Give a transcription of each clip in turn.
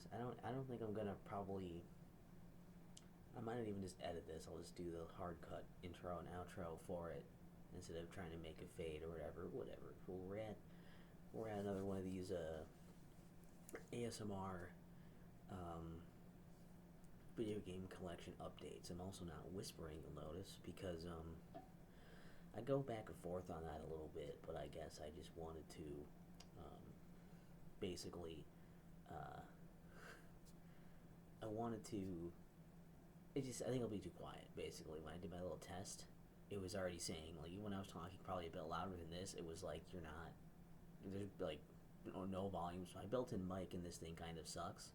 things. I don't think I'm gonna probably. I might not even just edit this. I'll just do the hard cut intro and outro for it instead of trying to make a fade or whatever. Whatever. We're at another one of these ASMR um, video game collection updates. I'm also not whispering, you'll notice, because I go back and forth on that a little bit, but I guess I just wanted to basically. Uh, I wanted to. I think it'll be too quiet. Basically, when I did my little test, it was already saying like when I was talking probably a bit louder than this. It was like you're not. There's like no volume, so my built-in mic in this thing kind of sucks.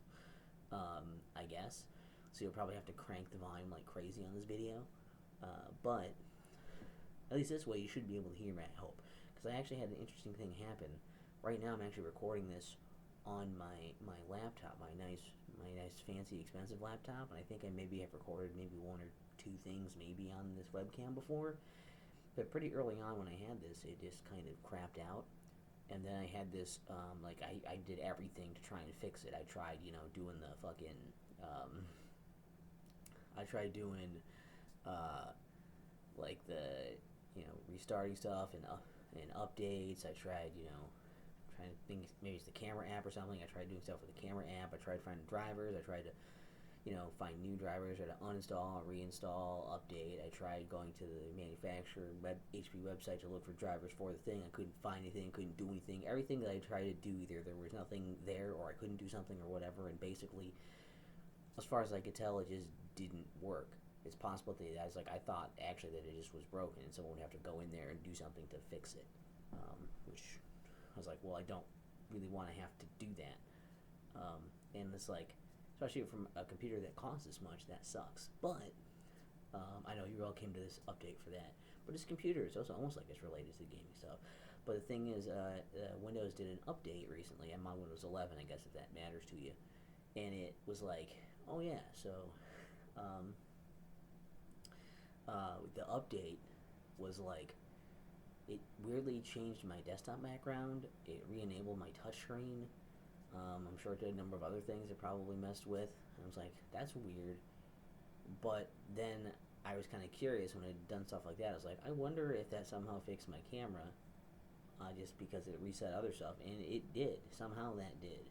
I guess. So you'll probably have to crank the volume like crazy on this video. But at least this way you should be able to hear me, I hope. Because I actually had an interesting thing happen. Right now I'm actually recording this on my laptop, my nice fancy expensive laptop, and I think I maybe have recorded maybe one or two things maybe on this webcam before. But pretty early on when I had this, it just kind of crapped out. And then I had this, I did everything to try and fix it. I tried, doing the fucking, um, I tried doing, uh, like the, restarting stuff and updates. I tried, trying to think maybe it's the camera app or something. I tried doing stuff with the camera app. I tried finding drivers. I tried to, find new drivers or to uninstall, reinstall, update. I tried going to the manufacturer HP website to look for drivers for the thing. I couldn't find anything, couldn't do anything. Everything that I tried to do, either there was nothing there or I couldn't do something or whatever. And basically, as far as I could tell, it just didn't work. It's possible that I thought actually that it just was broken and someone would have to go in there and do something to fix it. Which I was like, well, I don't really want to have to do that. And it's like, especially from a computer that costs this much, that sucks. But I know you all came to this update for that. But this computer is also almost like it's related to the gaming stuff. But the thing is, Windows did an update recently. I'm on Windows 11, I guess, if that matters to you. And it was like, oh yeah, so um, the update was like, it weirdly changed my desktop background. It re-enabled my touchscreen. I'm sure it did a number of other things it probably messed with. And I was like, that's weird. But then I was kind of curious when I'd done stuff like that. I was like, I wonder if that somehow fixed my camera, just because it reset other stuff. And it did. Somehow that did.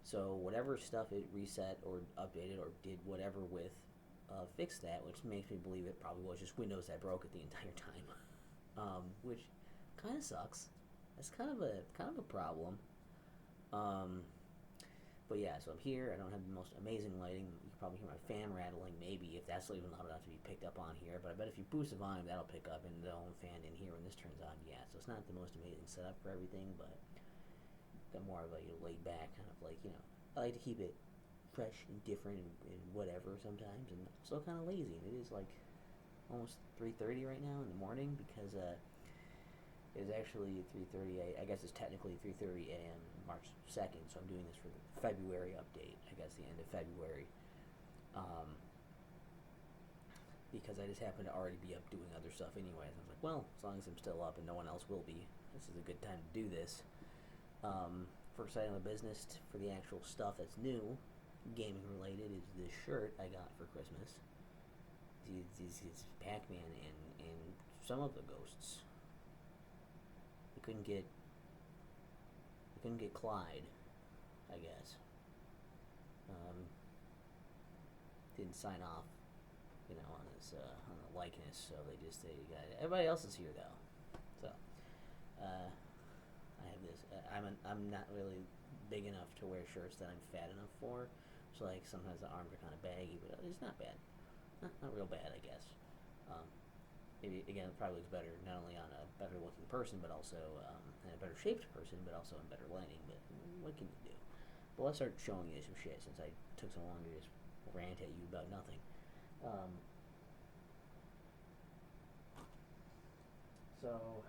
So whatever stuff it reset or updated or did whatever with, fixed that, which makes me believe it probably was just Windows that broke it the entire time. Which kind of sucks. That's kind of a problem. Um, but yeah, so I'm here. I don't have the most amazing lighting. You can probably hear my fan rattling, maybe, if that's even loud enough to be picked up on here. But I bet if you boost the volume, that'll pick up, and the own fan in here when this turns on. Yeah, so it's not the most amazing setup for everything, but got more of a laid back kind of like, I like to keep it fresh and different and whatever sometimes, and still kind of lazy. And it is like almost 3:30 right now in the morning because it is actually 3:30. I guess it's technically 3:30 a.m. March 2nd. So I'm doing this for the February update. I guess the end of February, because I just happen to already be up doing other stuff anyways. I was like, well, as long as I'm still up and no one else will be, this is a good time to do this. First item of business for the actual stuff that's new, gaming related, is this shirt I got for Christmas. It's Pac-Man and some of the ghosts. We couldn't get Clyde, I guess. Didn't sign off, on the likeness, so they got it. Everybody else is here though, so I have this. I'm not really big enough to wear shirts that I'm fat enough for, so like sometimes the arms are kind of baggy, but it's not bad, not real bad, I guess. Maybe again, it probably looks better not only on a better looking person, but also in a better shaped person, but also in better lighting. But what can you do? But let's start showing you some shit since I took so long to just rant at you about nothing. So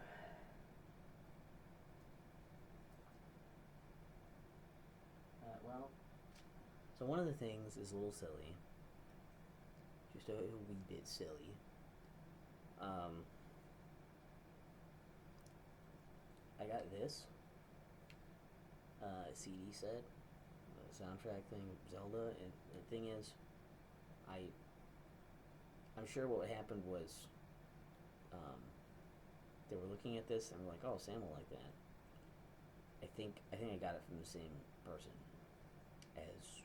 well, so one of the things is a little silly, just a wee bit silly. Um, I got this CD set, soundtrack thing, Zelda, and the thing is, I I'm sure what happened was, um, they were looking at this and were like, "Oh, Sam will like that." I think I got it from the same person as,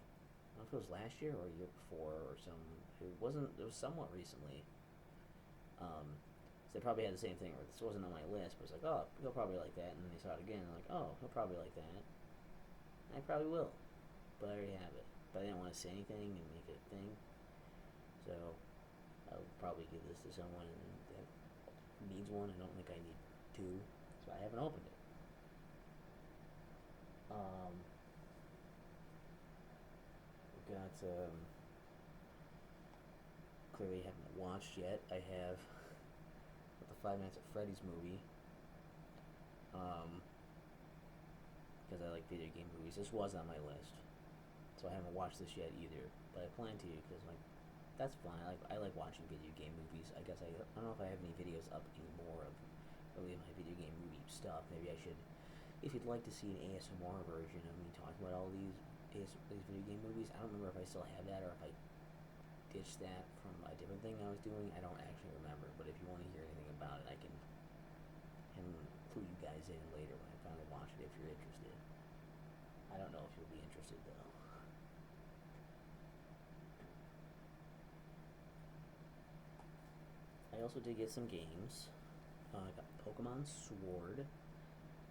I don't know if it was last year or a year before or some. It wasn't. It was somewhat recently. So they probably had the same thing, or this wasn't on my list, but it's like, oh, he'll probably like that, and then they saw it again, and like, oh, he'll probably like that. I probably will, but I already have it. But I didn't want to say anything and make it a thing, so I'll probably give this to someone that needs one. I don't think I need two, so I haven't opened it. We've got, clearly haven't watched yet. I have the Five Nights at Freddy's movie, um, because I like video game movies. This was on my list, so I haven't watched this yet either. But I plan to, because like, that's fine. I like watching video game movies. I guess I don't know if I have any videos up anymore of really my video game movie stuff. Maybe I should. If you'd like to see an ASMR version of me talking about all these video game movies, I don't remember if I still have that or if I ditched that from a different thing I was doing. I don't actually remember. But if you want to hear anything about it, I can include you guys in later when I finally watch it if you're interested. I don't know if you'll be interested though. I also did get some games. I got Pokemon Sword,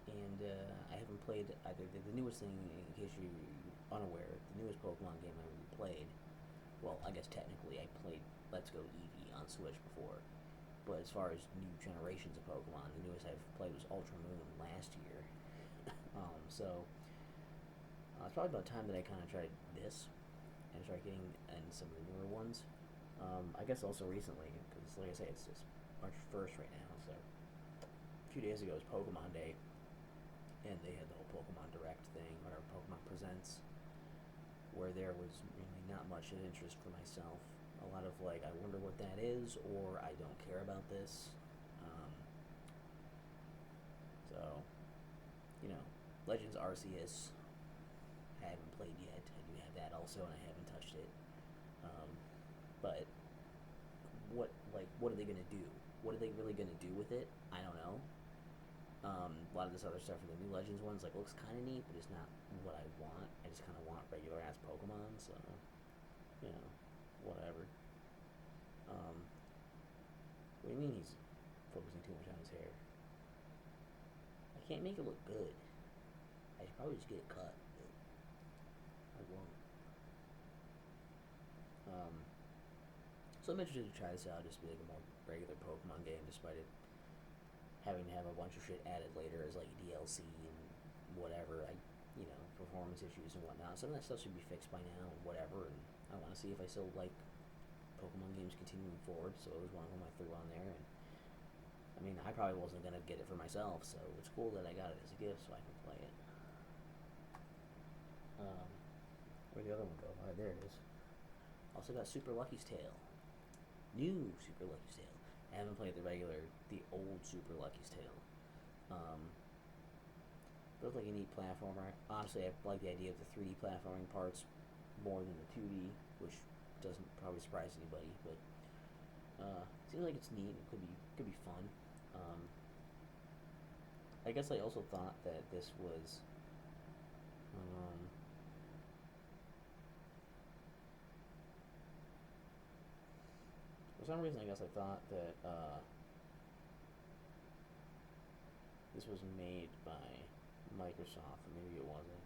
and I haven't played either the newest thing. In case you're unaware, the newest Pokemon game I really played. Well, I guess technically I played Let's Go Eevee on Switch before, but as far as new generations of Pokemon, the newest I've played was Ultra Moon last year. So it's probably about time that I kind of tried this and start getting in some of the newer ones. I guess also recently, because like I say, it's March 1st right now, so a few days ago was Pokemon Day, and they had the whole Pokemon Direct thing, or Pokemon Presents, where there was really not much of interest for myself. A lot of like, I wonder what that is, or I don't care about this. So, Legends Arceus, I haven't played yet. I do have that also, and I haven't touched it. But what are they gonna do? What are they really gonna do with it? I don't know. A lot of this other stuff from the new Legends ones looks kind of neat, but it's not what I want. I just kind of want regular ass Pokemon, so whatever. What do you mean he's focusing too much on his hair? I can't make it look good. I should probably just get it cut, but I won't. So I'm interested to try this out, just be like a more regular Pokemon game, despite it having to have a bunch of shit added later as like DLC and whatever. Performance issues and whatnot. Some of that stuff should be fixed by now and whatever. And I want to see if I still like Pokemon games continuing forward. So it was one of them I threw on there. And I probably wasn't gonna get it for myself, so it's cool that I got it as a gift so I can play it. Where'd the other one go? Alright, there it is. Also got Super Lucky's Tale. New Super Lucky's Tale. I haven't played the old Super Lucky's Tale. Looked like a neat platformer. Honestly, I like the idea of the 3D platforming parts more than the 2D, which doesn't probably surprise anybody. But seems like it's neat. It could be fun. I guess I also thought that this was. For some reason, I guess I thought that this was made by Microsoft, or maybe it wasn't.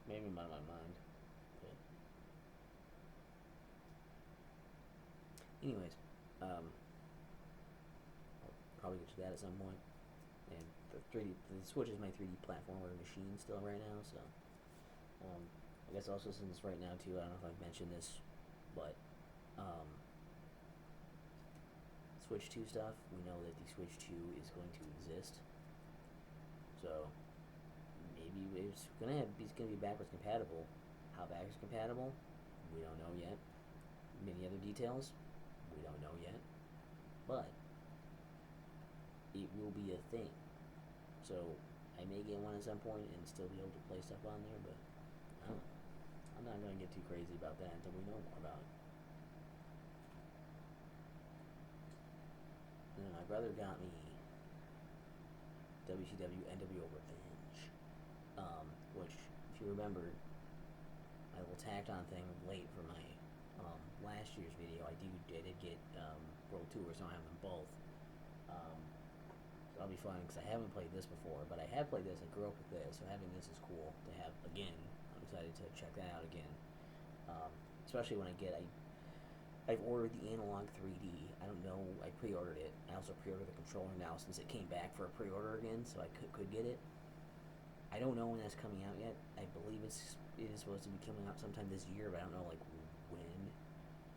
Maybe I'm out of my mind. But anyways, I'll probably get to that at some point. And the Switch is my 3D platformer machine still right now, so I guess also since right now too, I don't know if I've mentioned this, but Switch 2 stuff, we know that the Switch 2 is going to exist. So maybe it's gonna be backwards compatible. How backwards compatible? We don't know yet. Many other details? We don't know yet. But it will be a thing. So I may get one at some point and still be able to play stuff on there, but I don't know. I'm not going to get too crazy about that until we know more about it. And my brother got me WCW NWO Revenge, which, if you remember, my little tacked on thing late for my last year's video. I did get World Tours, so I have them both. So that'll be fun because I haven't played this before, but I have played this. I grew up with this, so having this is cool to have again. I'm excited to check that out again, especially when I've ordered the Analogue 3D. I don't know. I pre-ordered it. I also pre-ordered the controller now since it came back for a pre-order again, so I could get it. I don't know when that's coming out yet. I believe it is supposed to be coming out sometime this year, but I don't know like when.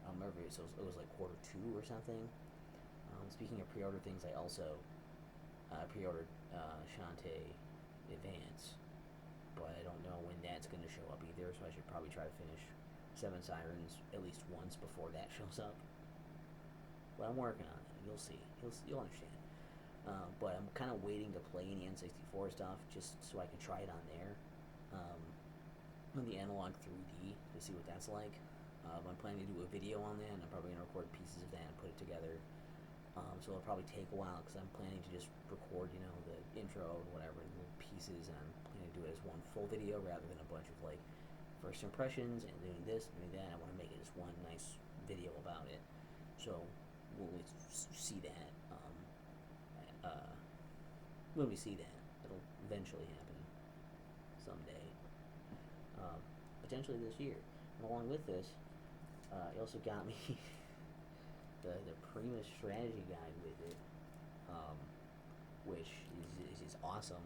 I don't remember. It was like Q2 or something. Speaking of pre-order things, I also pre-ordered Shantae Advance, but I don't know when that's going to show up either. So I should probably try to finish Seven Sirens at least once before that shows up. But I'm working on it. You'll see. You'll understand. But I'm kind of waiting to play any N64 stuff just so I can try it on there. On the Analogue 3D to see what that's like. I'm planning to do a video on that, and I'm probably going to record pieces of that and put it together. So it'll probably take a while because I'm planning to just record, the intro or whatever in little pieces, and I'm planning to do it as one full video rather than a bunch of like first impressions and doing this, doing that. I want to make it as one nice video about it. So we'll see that. When we see that, it'll eventually happen someday. Potentially this year. And along with this, he also got me the Prima strategy guide with it, which is awesome.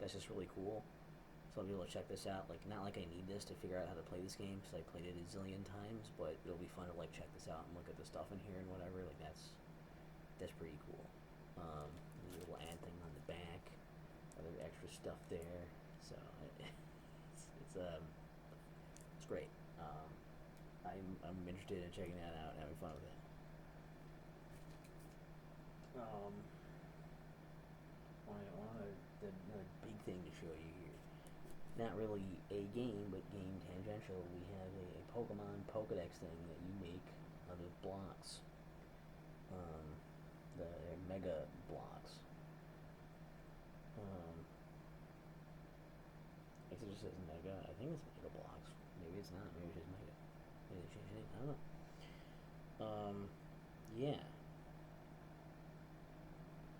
That's just really cool. So I'll be able to check this out. Like, not like I need this to figure out how to play this game because I played it a zillion times, but it'll be fun to like check this out and look at the stuff in here and whatever. Like that's pretty cool. There's a little ad thing on the back, other extra stuff there. So it's great. I'm interested in checking that out and having fun with it. Another big thing to show you here. Not really a game, but game tangential. We have a Pokemon Pokedex thing that you make out of blocks. The Mega blocks. I guess it just says Mega. I think it's Mega blocks. Maybe it's not. Maybe it's just Mega. Maybe they changed it. I don't know. Yeah.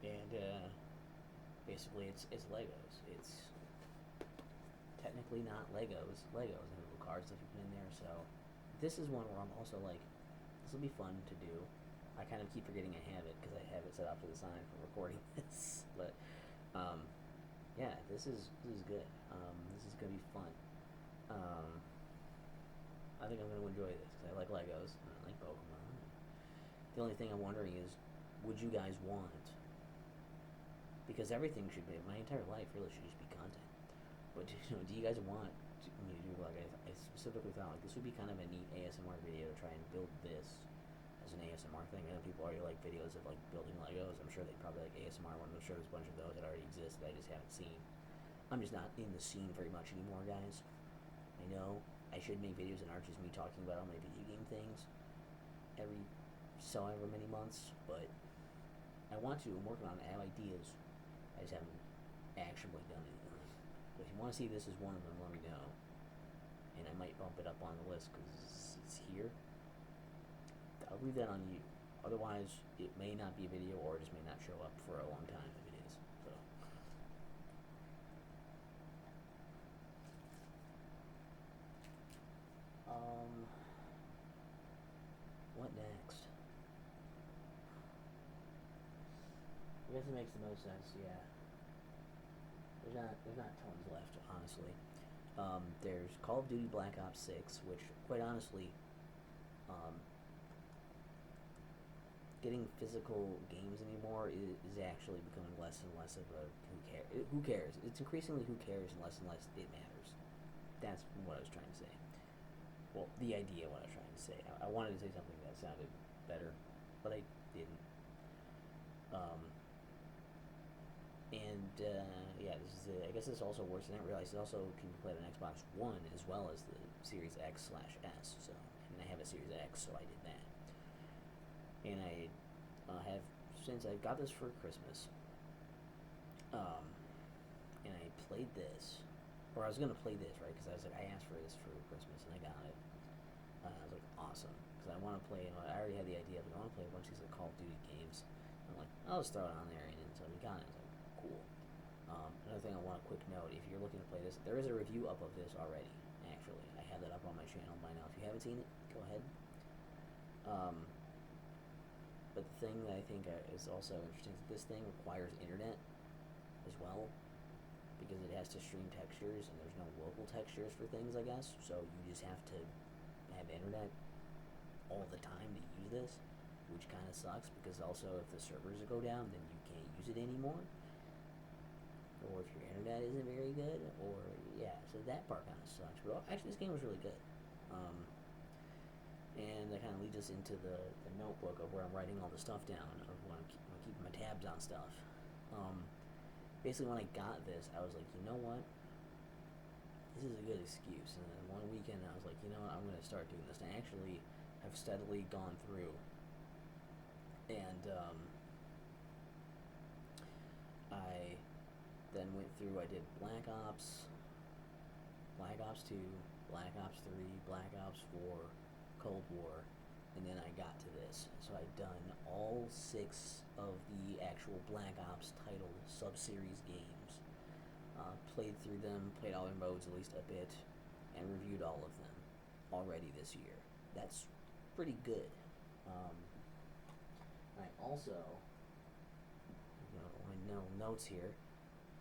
And basically, it's Legos. It's technically not Legos. And little cards that you put in there. So this is one where I'm also like, this will be fun to do. I kind of keep forgetting I have it because I have it set off to the side for recording this. But yeah, this is good. This is gonna be fun. I think I'm gonna enjoy this because I like Legos and I like Pokemon. The only thing I'm wondering is, would you guys want? Because everything should be, my entire life really should just be content. But do you guys want me to do like I specifically thought like this would be kind of a neat ASMR video to try and build this as an ASMR thing. I know people already like videos of like building Legos. I'm sure they probably like ASMR ones. I'm sure there's a bunch of those that already exist that I just haven't seen. I'm just not in the scene very much anymore, guys. I know I should make videos that aren't just me talking about all my video game things every so ever many months, but I want to. I'm working on it. I have ideas. I just haven't actually done anything. But if you want to see this as one of them, let me know. And I might bump it up on the list because it's here. I'll leave that on you. Otherwise, it may not be a video or it just may not show up for a long time if it is. So. What next? I guess it makes the most sense, yeah. There's not tons left, honestly. There's Call of Duty Black Ops 6, which, quite honestly, getting physical games anymore is actually becoming less and less of a who cares. It's increasingly who cares and less it matters. That's what I was trying to say. Well, the idea of what I was trying to say. I wanted to say something that sounded better, but I didn't. yeah, I guess this also works. I didn't realize it also can be played on Xbox One as well as the Series X/S. So, I have a Series X, so I did that. And I have, since I got this for Christmas, and I played this, or I was gonna play this, right? Because I was like, I asked for this for Christmas, and I got it. I was like, awesome, because I want to play. I already had the idea, but I want to play a bunch of these like Call of Duty games. I'm like, I'll just throw it on there, and so we got it. I was like, cool. Another thing I want a quick note: if you're looking to play this, there is a review up of this already. Actually, I have that up on my channel by now. If you haven't seen it, go ahead. But the thing that I think is also interesting is that this thing requires internet as well, because it has to stream textures, and there's no local textures for things, I guess. So you just have to have internet all the time to use this, which kind of sucks, because also if the servers go down, then you can't use it anymore. Or if your internet isn't very good, or yeah, so that part kind of sucks. But actually, this game was really good. And that kind of leads us into the notebook of where I'm writing all the stuff down, of when I'm keeping my tabs on stuff. Basically, when I got this, I was like, you know what? This is a good excuse. And then one weekend, I was like, you know what? I'm going to start doing this. And I actually have steadily gone through. And I then went through, I did Black Ops 2, Black Ops 3, Black Ops 4, Cold War, and then I got to this. So I've done all 6 of the actual Black Ops titled sub-series games. Played through them, played all their modes at least a bit, and reviewed all of them already this year. That's pretty good. I also, my notes here.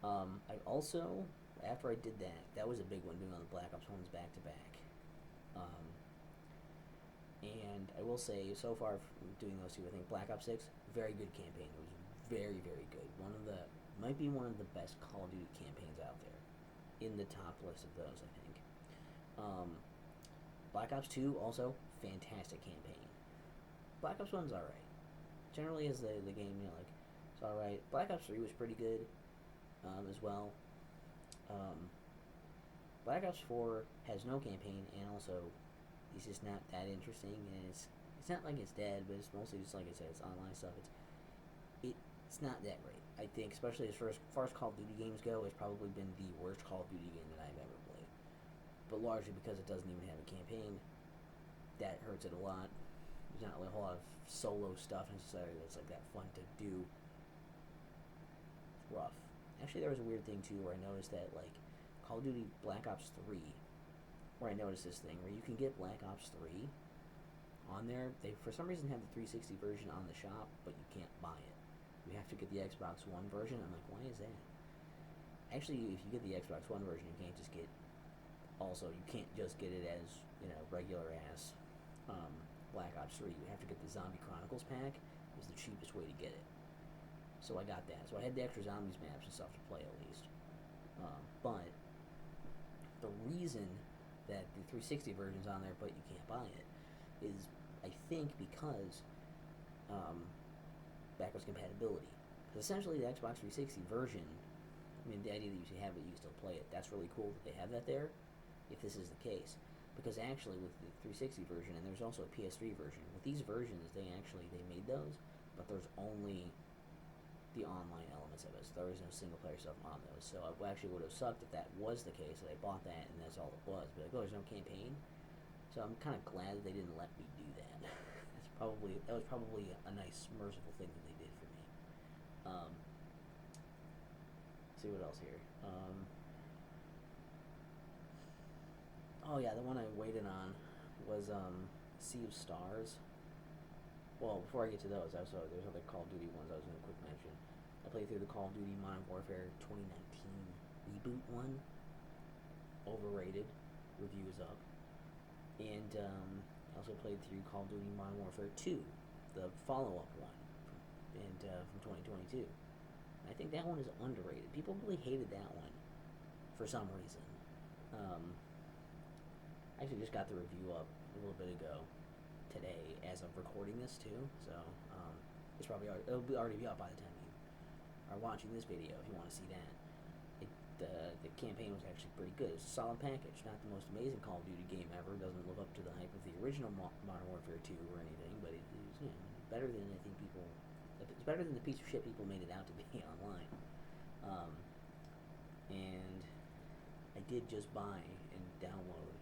I also, after I did that, that was a big one, doing all the Black Ops 1s back to back. And I will say, so far doing those two, I think Black Ops 6, very good campaign. It was very, very good. Might be one of the best Call of Duty campaigns out there. In the top list of those, I think. Black Ops 2, also, fantastic campaign. Black Ops 1's alright. Generally, as the game, it's alright. Black Ops 3 was pretty good, as well. Black Ops 4 has no campaign, and also it's just not that interesting, and it's not like it's dead, but it's mostly just, like I said, it's online stuff. It's not that great. I think, especially as far as Call of Duty games go, it's probably been the worst Call of Duty game that I've ever played. But largely because it doesn't even have a campaign, that hurts it a lot. There's not really a whole lot of solo stuff necessarily that's like that fun to do. It's rough. Actually, there was a weird thing too where I noticed that, like, Call of Duty Black Ops 3, where I noticed this thing where you can get Black Ops 3 on there. They for some reason have the 360 version on the shop, but you can't buy it. You have to get the Xbox One version. I'm like, why is that? Actually, if you get the Xbox One version, you can't just get. Also, you can't just get it as regular ass Black Ops 3. You have to get the Zombie Chronicles pack. Is the cheapest way to get it. So I got that. So I had the extra zombies maps and stuff to play at least. But the reason that the 360 version's on there but you can't buy it is, I think, because backwards compatibility. Because essentially the Xbox 360 version, I mean, the idea that you should have it, you can still play it, that's really cool that they have that there, if this is the case. Because actually with the 360 version, and there's also a PS3 version, with these versions, they made those, but there's only the online elements of it, so there is no single player stuff on those. So it actually would have sucked if that was the case, that I bought that and that's all it was. But there's no campaign. So I'm kind of glad that they didn't let me do that. That was probably a nice, merciful thing that they did for me. See what else here. Oh yeah, the one I waited on was Sea of Stars. Well, before I get to those, there's other Call of Duty ones I was going to quick mention. I played through the Call of Duty Modern Warfare 2019 reboot one. Overrated. Review is up. And I also played through Call of Duty Modern Warfare 2, the follow-up one, from 2022. I think that one is underrated. People really hated that one for some reason. I actually just got the review up a little bit ago today as of recording this too, so it'll already be up by the time you are watching this video if you want to see that. The campaign was actually pretty good. It's a solid package. Not the most amazing Call of Duty game ever. Doesn't live up to the hype of the original Modern Warfare 2 or anything, but it is better than I think people. It's better than the piece of shit people made it out to be online. And I did just buy and download,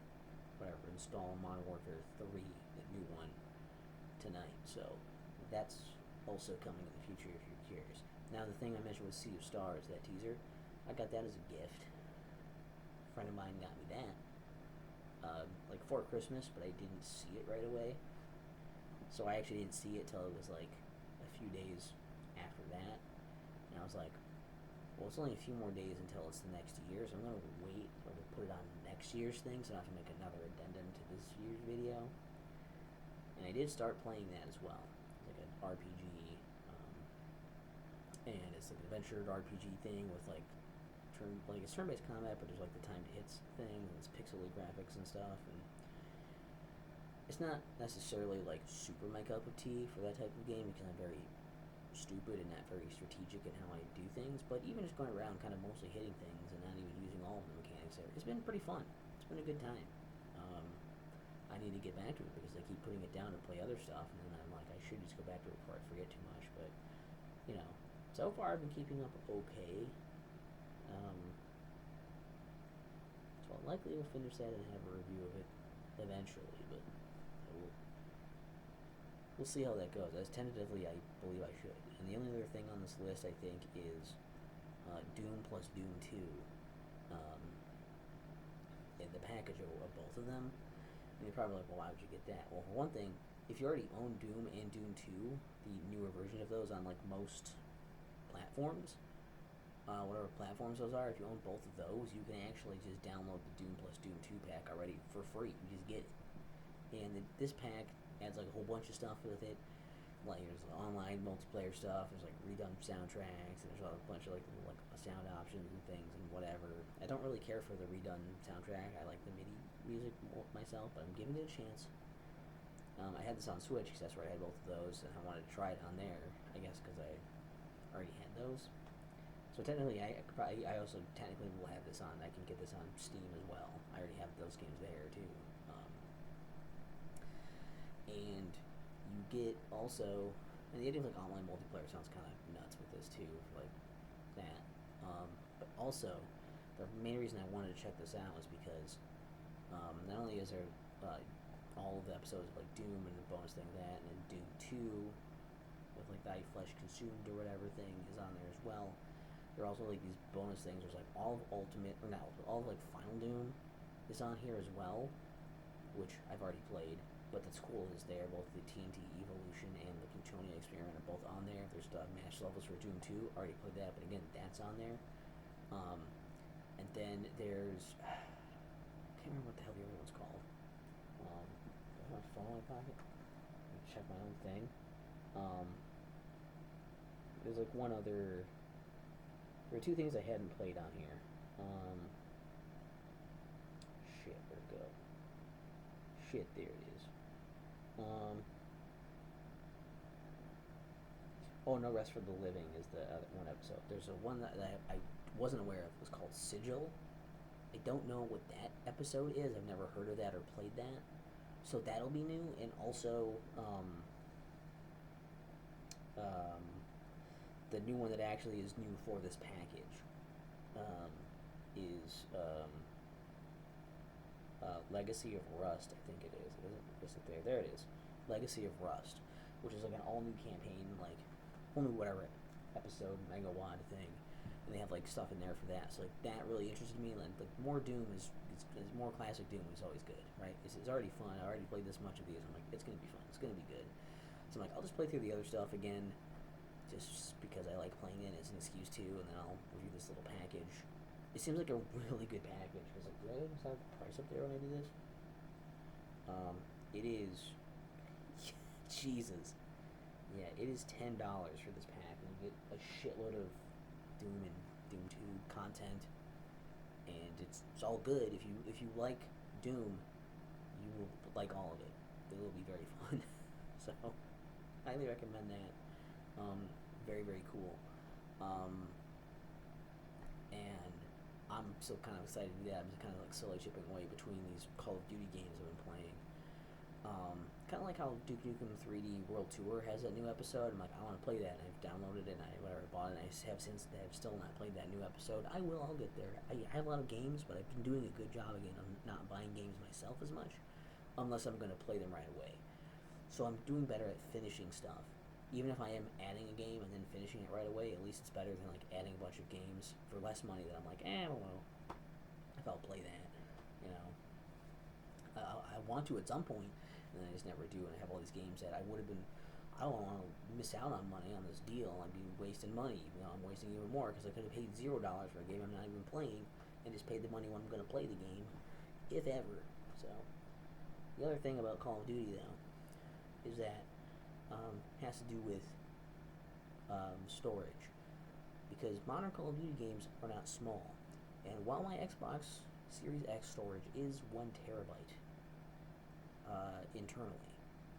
install Modern Warfare 3, the new one, tonight. So that's also coming in the future if you're curious. Now the thing I mentioned was Sea of Stars, that teaser. I got that as a gift. A friend of mine got me that, like for Christmas, but I didn't see it right away. So I actually didn't see it till it was like a few days after that, and I was like, well, it's only a few more days until it's the next year, so I'm gonna wait or put it on next year's thing, so I don't have to make another addendum to this year's video. And I did start playing that as well, like an RPG, and it's like an adventure RPG thing with like it's turn-based combat, but there's like the timed hits thing, and it's pixely graphics and stuff, and it's not necessarily like super my cup of tea for that type of game because I'm very stupid and not very strategic in how I do things. But even just going around kind of mostly hitting things and not even using all of the mechanics there, it's been pretty fun. It's been a good time. I need to get back to it because I keep putting it down to play other stuff, and then I'm like, I should just go back to it before I forget too much. But so far I've been keeping up okay. So I'll likely will finish that and have a review of it eventually, but we'll see how that goes. As tentatively, I believe I should. And the only other thing on this list, I think, is Doom plus Doom 2. In the package of both of them. And you're probably like, well, why would you get that? Well, for one thing, if you already own Doom and Doom 2, the newer version of those on like most platforms, whatever platforms those are, if you own both of those, you can actually just download the Doom plus Doom 2 pack already for free. You just get it. And this pack adds like a whole bunch of stuff with it. Like there's online multiplayer stuff, there's like redone soundtracks, and there's a bunch of like sound options and things and whatever. I don't really care for the redone soundtrack. I like the MIDI music myself, but I'm giving it a chance. I had this on Switch because that's where I had both of those, and I wanted to try it on there, I guess because I already had those. So technically, I also technically will have this on. I can get this on Steam as well. I already have those games there too. And you get also, and the idea of like online multiplayer sounds kind of nuts with this too, like that. But also, the main reason I wanted to check this out was because not only is there all of the episodes of like Doom and the bonus thing of that, and then Doom 2 with like the Flesh Consumed or whatever thing is on there as well. There are also like these bonus things. There's like all of Ultimate, or not all of like Final Doom is on here as well, which I've already played. But that's cool is there. Both the TNT Evolution and the Plutonia Experiment are both on there. There's the match levels for Doom 2. Already played that, but again, that's on there. And then there's I can't remember what the hell the other one's called. Do I have my phone in my pocket? Let me check my own thing. There's like one other. There are two things I hadn't played on here. Shit, where'd it go? Shit, there it is. No Rest for the Living is the other one episode. There's a one that I wasn't aware of. It was called Sigil. I don't know what that episode is. I've never heard of that or played that. So that'll be new. And also, the new one that actually is new for this package is Legacy of Rust, I think it is. Is it there? There it is. Legacy of Rust, which is like an all-new campaign, like, whole new whatever episode, megawatt thing. And they have like stuff in there for that. So like that really interested me. Like more Doom is more classic Doom is always good, right? It's already fun. I already played this much of these. I'm like, it's gonna be fun. It's gonna be good. So I'm like, I'll just play through the other stuff again, just because I like playing it as an excuse to, and then I'll review this little package. It seems like a really good package. Because like, did I even have the price up there when I did this? It is. Jesus. Yeah, it is $10 for this pack, and you get a shitload of Doom and Doom 2 content, and it's all good. If you like Doom, you will like all of it. It will be very fun. So, highly recommend that. Very, very cool. Um, and I'm still kind of excited to do that. I'm just kind of like slowly chipping away between these Call of Duty games I've been playing. Kind of like how Duke Nukem 3D World Tour has that new episode. I'm like, I want to play that, and I've downloaded it, and I bought it, and I have since have still not played that new episode. I'll get there. I have a lot of games, but I've been doing a good job again. I'm not buying games myself as much, unless I'm going to play them right away. So I'm doing better at finishing stuff. Even if I am adding a game and then finishing it right away, at least it's better than like adding a bunch of games for less money that I'm like, I don't know if I'll play that. You know, I want to at some point, and then I just never do. And I have all these games that I would have been. I don't want to miss out on money on this deal. I'd be wasting money. You know, I'm wasting even more because I could have paid $0 for a game I'm not even playing, and just paid the money when I'm going to play the game, if ever. So, the other thing about Call of Duty though is that has to do with storage, because modern Call of Duty games are not small, and while my Xbox Series X storage is 1 terabyte internally,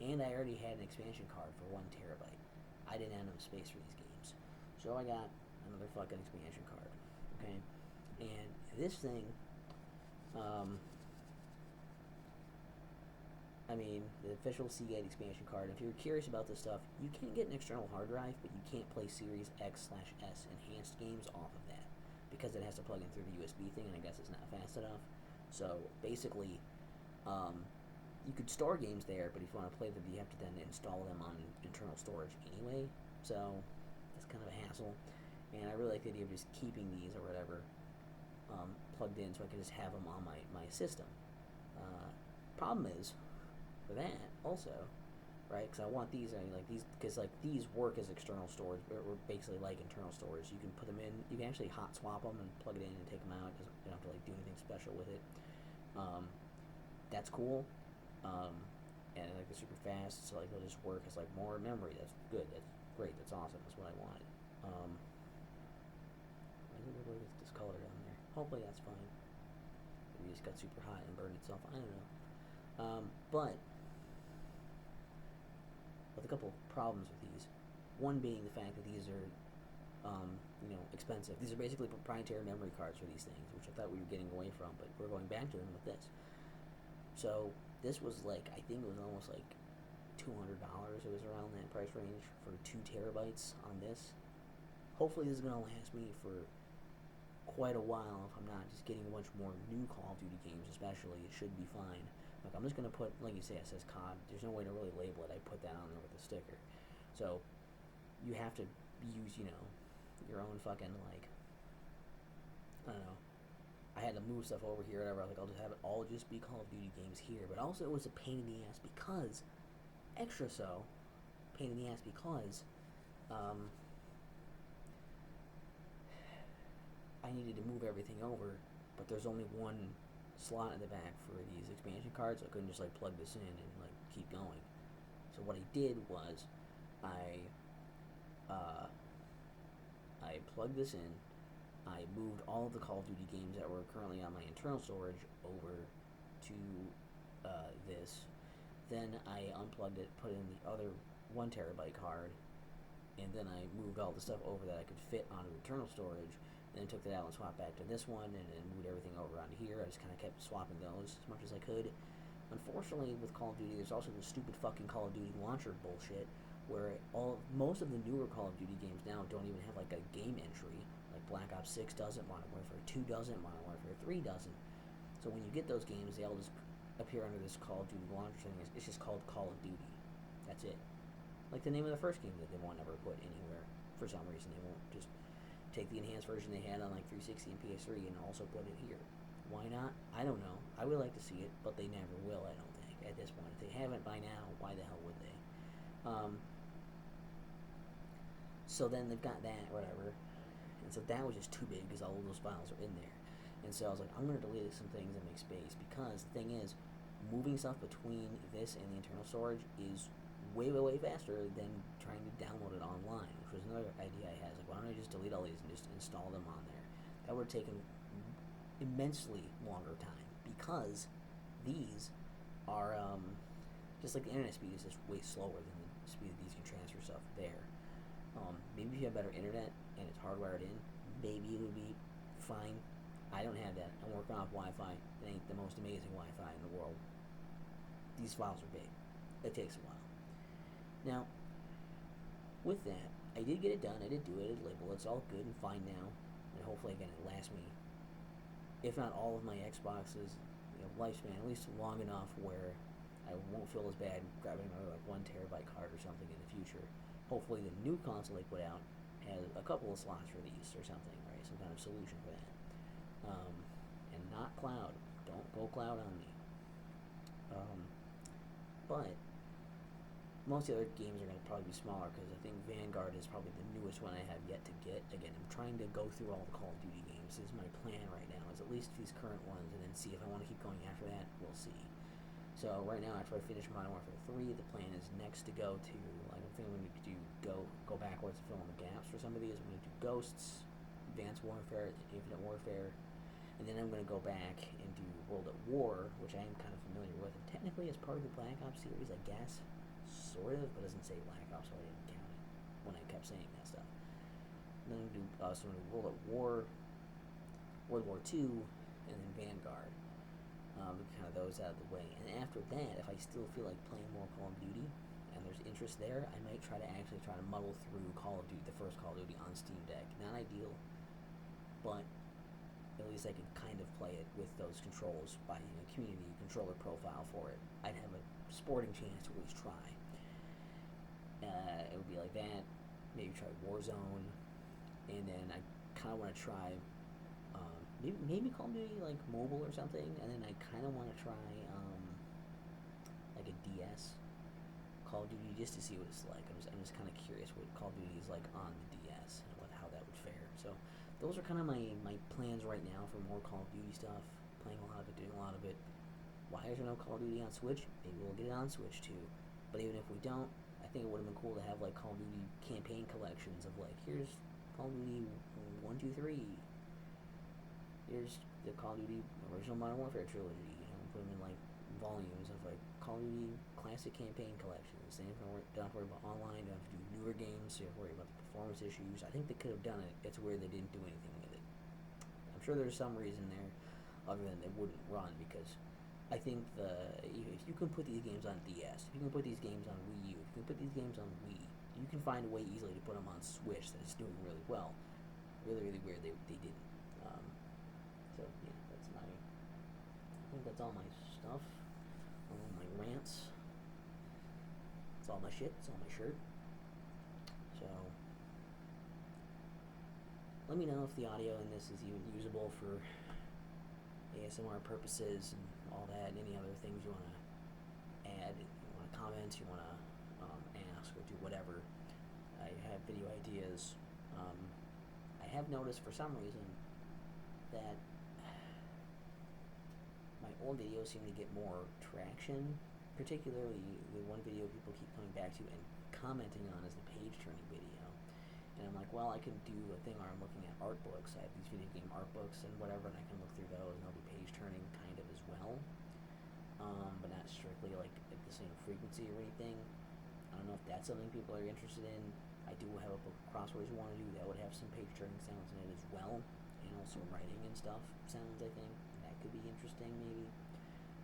and I already had an expansion card for 1 terabyte, I didn't have enough space for these games, so I got another fucking expansion card. Okay, and this thing, I mean, the official Seagate expansion card. If you're curious about this stuff, you can get an external hard drive, but you can't play Series X/S enhanced games off of that because it has to plug in through the USB thing, and I guess it's not fast enough. So basically, you could store games there, but if you want to play them, you have to then install them on internal storage anyway. So it's kind of a hassle, and I really like the idea of just keeping these or whatever plugged in, so I can just have them on my system. Problem is, for that also, right? Because I want these, because these work as external storage, or basically like internal storage. You can put them in. You can actually hot swap them and plug it in and take them out. You don't have to like do anything special with it. That's cool, and like they're super fast, so like they'll just work as like more memory. That's good. That's great. That's awesome. That's what I wanted. I think it really gets discolored on there. Hopefully that's fine. Maybe it just got super hot and burned itself. I don't know. But with a couple problems with these. One being the fact that these are, expensive. These are basically proprietary memory cards for these things, which I thought we were getting away from, but we're going back to them with this. So this was like, I think it was almost like $200. It was around that price range for 2 terabytes on this. Hopefully this is going to last me for quite a while if I'm not just getting a bunch more new Call of Duty games especially. It should be fine. Like, I'm just going to put, like you say, it says COD. There's no way to really label it. I put that on there with a sticker. So, you have to use, your own fucking, like, I don't know. I had to move stuff over here, whatever. I was like, I'll just have it all just be Call of Duty games here. But also, it was a pain in the ass because, extra so, pain in the ass because, I needed to move everything over, but there's only one slot in the back for these expansion cards. I couldn't just like plug this in and like keep going. So what I did was I plugged this in. I moved all of the Call of Duty games that were currently on my internal storage over to this. Then I unplugged it, put in the other 1 terabyte card, and then I moved all the stuff over that I could fit onto internal storage. And then took that out and swapped back to this one, and moved everything over onto here. I just kind of kept swapping those as much as I could. Unfortunately, with Call of Duty, there's also this stupid fucking Call of Duty launcher bullshit, where most of the newer Call of Duty games now don't even have like a game entry. Like Black Ops 6 doesn't, Modern Warfare 2 doesn't, Modern Warfare 3 doesn't. So when you get those games, they all just appear under this Call of Duty launcher thing. It's just called Call of Duty. That's it. Like the name of the first game that they won't ever put anywhere. For some reason, they won't just take the enhanced version they had on like 360 and PS3 and also put it here. Why not? I don't know. I would like to see it, but they never will, I don't think, at this point. If they haven't by now, why the hell would they? So then they've got that, whatever. And so that was just too big because all of those files are in there. And so I was like, I'm going to delete some things and make space, because the thing is, moving stuff between this and the internal storage is way, way, way faster than trying to download it online, which was another idea I had. Like, why don't I just delete all these and just install them on there? That would have taken immensely longer time, because these are just like the internet speed is just way slower than the speed that these can transfer stuff there. Maybe if you have better internet, and it's hardwired in, maybe it would be fine. I don't have that. I'm working off Wi-Fi. It ain't the most amazing Wi-Fi in the world. These files are big. It takes a while. Now, with that, I did get it done. I did do it. I did label. It's all good and fine now, and hopefully, again, it lasts me, if not all of my Xboxes, lifespan, at least long enough where I won't feel as bad grabbing another 1 terabyte card or something in the future. Hopefully, the new console they put out has a couple of slots for these or something, right? Some kind of solution for that. And not cloud. Don't go cloud on me. But most of the other games are going to probably be smaller because I think Vanguard is probably the newest one I have yet to get. Again, I'm trying to go through all the Call of Duty games. This is my plan right now, is at least these current ones, and then see if I want to keep going after that. We'll see. So right now, after I finish Modern Warfare 3, the plan is next to go to, I don't think I'm going to go backwards to fill in the gaps for some of these. I'm going to do Ghosts, Advanced Warfare, Infinite Warfare, and then I'm going to go back and do World at War, which I am kind of familiar with. And technically, as part of the Black Ops series, I guess, sort of, but it doesn't say Black Ops, so I didn't count it when I kept saying that stuff. And then I'm going to do World at War, World War II, and then Vanguard. Kind of those out of the way. And after that, if I still feel like playing more Call of Duty, and there's interest there, I might try to muddle through Call of Duty, the first Call of Duty on Steam Deck. Not ideal, but at least I can kind of play it with those controls by community controller profile for it. I'd have a sporting chance to at least try. It would be like that. Maybe try Warzone, and then I kind of want to try maybe Call of Duty like mobile or something, and then I kind of want to try like a DS Call of Duty just to see what it's like. I'm just kind of curious what Call of Duty is like on the DS and how that would fare. So those are kind of my plans right now for more Call of Duty stuff. Playing a lot of it, doing a lot of it. Why is there no Call of Duty on Switch? Maybe we'll get it on Switch too. But even if we don't, I think it would have been cool to have like Call of Duty campaign collections of like, here's Call of Duty 1, 2, 3. Here's the Call of Duty original Modern Warfare trilogy. Put them in like volumes of like Call of Duty classic campaign collections. Then don't have to worry about online. Don't have to do newer games. So you don't have to worry about the performance issues. I think they could have done it. It's weird they didn't do anything with it. I'm sure there's some reason there, other than it wouldn't run, because I think if you can put these games on DS, if you can put these games on Wii U, if you can put these games on Wii, you can find a way easily to put them on Switch that is doing really well. Really, really weird they didn't. So yeah, I think that's all my stuff, all my rants. It's all my shit. It's all my shirt. So let me know if the audio in this is even usable for ASMR purposes and all that. Any other things you want to add, you want to comment, you want to ask or do whatever. I have video ideas. I have noticed for some reason that my old videos seem to get more traction, particularly the one video people keep coming back to and commenting on is the page turning video. And I'm like, well, I can do a thing where I'm looking at art books. I have these video game art books and whatever, and I can look through those, and they'll be page turning kind of as well, but not strictly like at the same frequency or anything. I don't know if that's something people are interested in. I do have a book of crosswords I want to do that would have some page turning sounds in it as well, and also writing and stuff sounds. I think that could be interesting. Maybe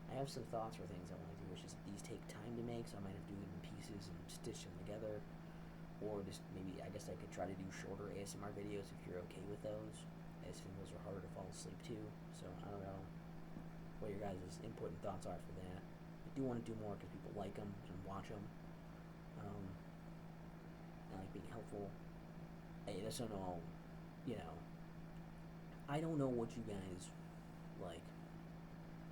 I have some thoughts for things I want to do, which is these take time to make, so I might have to do them in pieces and stitch them together. Or just maybe, I guess I could try to do shorter ASMR videos if you're okay with those. I assume those are harder to fall asleep to. So I don't know what your guys' input and thoughts are for that. I do want to do more because people like them and watch them. I like being helpful. I just don't know, I don't know what you guys like.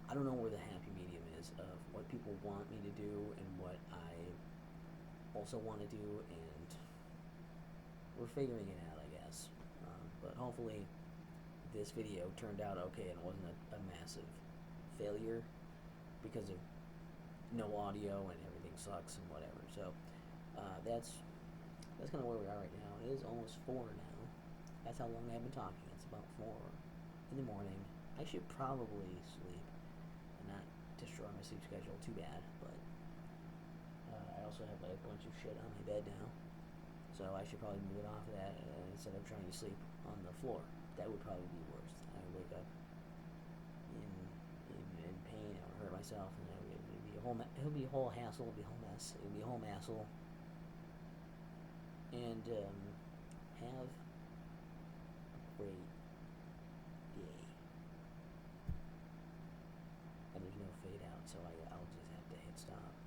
I don't know where the happy medium is of what people want me to do and what I also want to do, and we're figuring it out, I guess. But hopefully this video turned out okay and wasn't a massive failure because of no audio and everything sucks and whatever. So that's kind of where we are right now. It is almost 4 now. That's how long I've been talking. It's about 4 in the morning. I should probably sleep and not destroy my sleep schedule too bad, but I also have like a bunch of shit on my bed now. So I should probably move it off of that instead of trying to sleep on the floor. That would probably be worse. I would wake up in pain. I would hurt myself, and it would be a whole. It would be a whole hassle. It would be a whole mess. It would be a whole hassle. And have a great day. And there's no fade out, so I'll just have to hit stop.